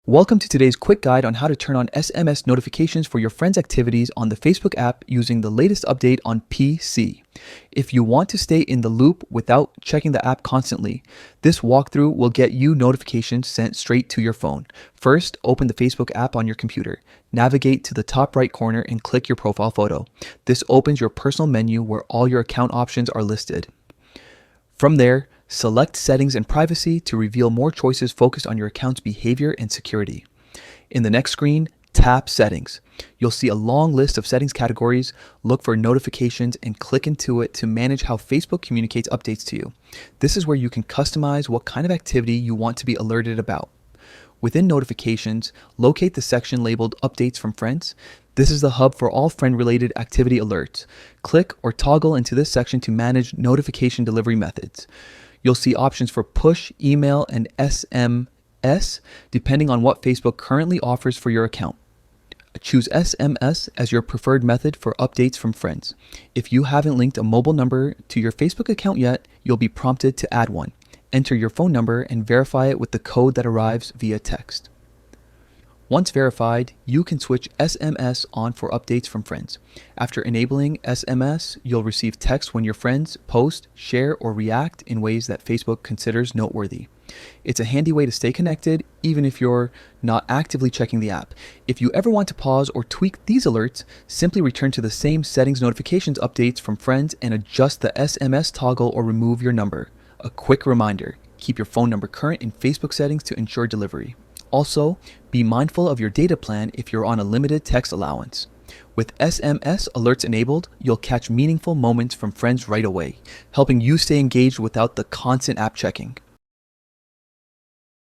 Welcome to today's quick guide on how to turn on SMS notifications for your friends' activities on the Facebook app using the latest update on PC. If you want to stay in the loop without checking the app constantly, this walkthrough will get you notifications sent straight to your phone. First, open the Facebook app on your computer. Navigate to the top right corner and click your profile photo. This opens your personal menu where all your account options are listed. From there, select Settings and Privacy to reveal more choices focused on your account's behavior and security. In the next screen, tap Settings. You'll see a long list of settings categories. Look for notifications and click into it to manage how Facebook communicates updates to you. This is where you can customize what kind of activity you want to be alerted about. Within notifications, locate the section labeled Updates from Friends. This is the hub for all friend-related activity alerts. Click or toggle into this section to manage notification delivery methods. You'll see options for push, email, and SMS, depending on what Facebook currently offers for your account. Choose SMS as your preferred method for updates from friends. If you haven't linked a mobile number to your Facebook account yet, you'll be prompted to add one. Enter your phone number and verify it with the code that arrives via text. Once verified, you can switch SMS on for updates from friends. After enabling SMS, you'll receive text when your friends post, share, or react in ways that Facebook considers noteworthy. It's a handy way to stay connected, even if you're not actively checking the app. If you ever want to pause or tweak these alerts, simply return to the same settings notifications updates from friends and adjust the SMS toggle or remove your number. A quick reminder, keep your phone number current in Facebook settings to ensure delivery. Also, be mindful of your data plan if you're on a limited text allowance. With SMS alerts enabled, you'll catch meaningful moments from friends right away, helping you stay engaged without the constant app checking.